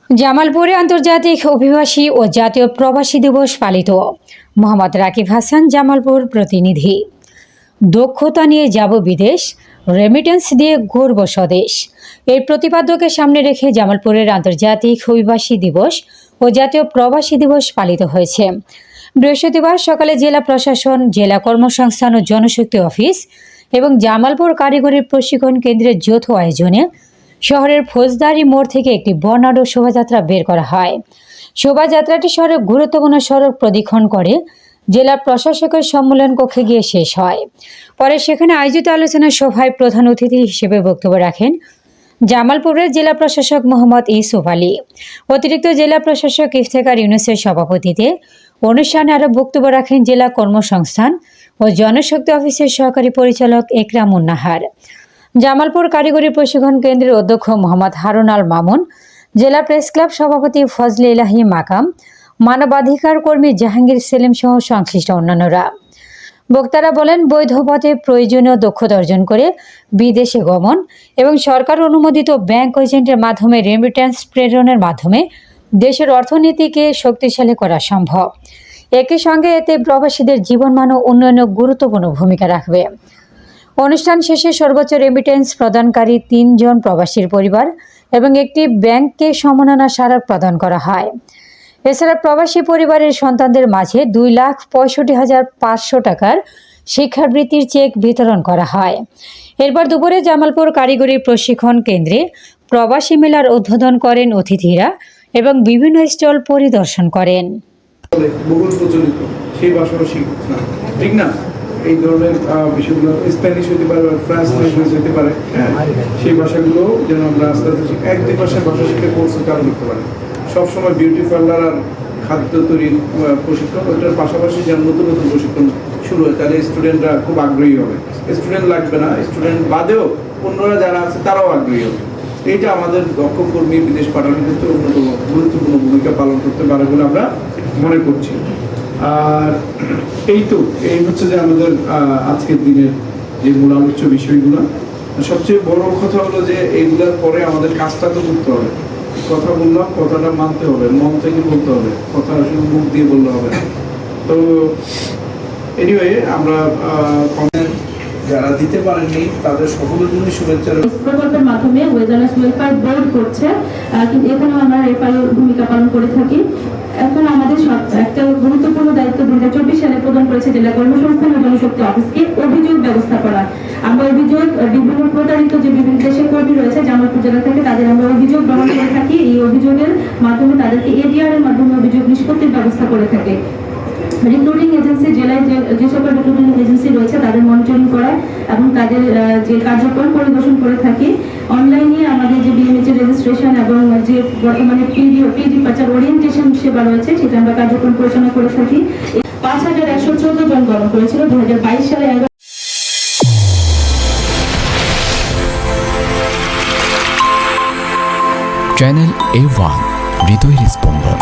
জামালপুরে আন্তর্জাতিক অভিবাসী ও জাতীয় প্রবাসী দিবস পালিত। মোহাম্মদ রাকিব হাসান, জামালপুর প্রতিনিধি। দক্ষতা নিয়ে যাব বিদেশ, রেমিটেন্স দিয়ে গর্ব স্বদেশ। এই প্রতিপাদ্যকে সামনে রেখে জামালপুরের আন্তর্জাতিক অভিবাসী দিবস ও জাতীয় প্রবাসী দিবস পালিত হয়েছে। বৃহস্পতিবার সকালে জেলা প্রশাসন, জেলা কর্মসংস্থান ও জনশক্তি অফিস এবং জামালপুর কারিগরি প্রশিক্ষণ কেন্দ্রের যৌথ আয়োজনে শহরের ফৌজদারি মোড় থেকে একটি বর্ণাঢ্য শোভাযাত্রা বের করা হয়। শোভাযাত্রাটি শহরের গুরুত্বপূর্ণ সড়ক প্রদক্ষিণ করে জেলা প্রশাসকের সম্মেলন কক্ষে গিয়ে শেষ হয়। পরে সেখানে আয়োজিত আলোচনা সভায় প্রধান অতিথি হিসেবে বক্তব্য রাখেন জামালপুরের জেলা প্রশাসক মোহাম্মদ ইউসুফ আলী। অতিরিক্ত জেলা প্রশাসক ইফতেখার ইউনুসের সভাপতিত্বে অনুষ্ঠানে আরও বক্তব্য রাখেন জেলা কর্মসংস্থান ও জনশক্তি অফিসের সহকারী পরিচালক একরামুন নাহার, জামালপুর কারিগরি প্রশিক্ষণ কেন্দ্রের অধ্যক্ষ মোহাম্মদ হারুন আল মামুন, জেলা প্রেস ক্লাব সভাপতি ফজলে ইলাহি মাকাম, মানবাধিকার কর্মী জাহাঙ্গীর সেলিম সহ সংশ্লিষ্ট অন্যান্যরা। বক্তারা বলেন, বৈধ পথে প্রয়োজনীয় দক্ষতা অর্জন করে বিদেশে গমন এবং সরকার অনুমোদিত ব্যাংক এজেন্টের মাধ্যমে রেমিট্যান্স প্রেরণের মাধ্যমে দেশের অর্থনীতিকে শক্তিশালী করা সম্ভব। একই সঙ্গে এতে প্রবাসীদের জীবনমান ও উন্নয়নে গুরুত্বপূর্ণ ভূমিকা রাখবে। অনুষ্ঠান শেষে সর্বোচ্চ রেমিটেন্স প্রদানকারী ৩ জন প্রবাসীর পরিবার এবং একটি ব্যাংককে সম্মাননা স্মারক প্রদান করা হয়। এছাড়া প্রবাসী পরিবারের সন্তানদের মাঝে 2,65,500 টাকার শিক্ষাবৃত্তির চেক বিতরণ করা হয়। এরপর দুপুরে জামালপুর কারিগরি প্রশিক্ষণ কেন্দ্রে প্রবাসী মেলার উদ্বোধন করেন অতিথিরা এবং বিভিন্ন স্টল পরিদর্শন করেন। বহুল প্রচলিত সেই ভাষাও শিখুক না, ঠিক না? এই ধরনের বিষয়গুলো স্প্যানিশ হতে পারে, ফ্রান্স হতে পারে, সেই ভাষাগুলো যেন আমরা আস্তে আস্তে শিখি। 1-2 মাসের ভাষা শিখে কোর্সে চালু করতে পারে। সবসময় বিউটি পার্লার আর খাদ্য তৈরির প্রশিক্ষণ, ওইটার পাশাপাশি যেন নতুন নতুন প্রশিক্ষণ শুরু হয়, তাহলে স্টুডেন্টরা খুব আগ্রহী হবে। স্টুডেন্ট লাগবে না, স্টুডেন্ট বাদেও অন্যরা যারা আছে তারাও আগ্রহী হবে। এইটা আমাদের দক্ষ কর্মী বিদেশ পাঠানোর ক্ষেত্রে অন্যতম গুরুত্বপূর্ণ ভূমিকা পালন করতে পারে বলে আমরা মনে করছি। আর এই হচ্ছে যে আমাদের আজকের দিনের যে মূল আলোচ্য বিষয়গুলো। সবচেয়ে বড় কথা হলো যে এইগুলোর পরে আমাদের কাজটা তো করতে হবে। কথা বললাম, কথাটা মানতে হবে, মন থেকে বলতে হবে, কথা আসলে মুখ দিয়ে বললে হবে না। তো এনিওয়ে আমরা যারা দিতে পারেননি তাদের সকলের জন্য শুভেচ্ছা। প্রকল্পের মাধ্যমে ওয়েজার্স ওয়েলফেয়ার বোর্ড করছে, কিন্তু এখানে আমরা রেফারের ভূমিকা পালন করে থাকি। এখন আমাদের একটা গুরুত্বপূর্ণ দায়িত্ব 2024 সালে প্রদান করেছে জেলা কর্মসংস্থান ও জনশক্তি অফিসকে অভিযোগ ব্যবস্থা করা। আমরা অভিযোগ বিভিন্ন প্রতারিত যে বিভিন্ন দেশের কর্মী রয়েছে জামালপুর জেলা থেকে, তাদের আমরা অভিযোগ গ্রহণ করে থাকি। এই অভিযোগের মাধ্যমে তাদেরকে এডিআর এর মাধ্যমে অভিযোগ নিষ্পত্তির ব্যবস্থা করে থাকে। রিক্রুটিং এজেন্সি, জেলায় যে সকল রিক্রুটিং এজেন্সি রয়েছে তাদের মনিটরিং করা এবং তাদের যে কার্যক্রম পরিদর্শন করে থাকি। অনলাইনে আমাদের যে বিএমএইচ রেজিস্ট্রেশন এবং যে বর্তমানে পিডি পাচার ওরিয়েন্টেশন সেবা রয়েছে সেটা আমরা কার্যক্রম পরিচালনা করে থাকি। 5,114 জন গ্রহণ করেছিল 2022 সালে। চ্যানেল A1 হৃদয়ের স্পন্দন।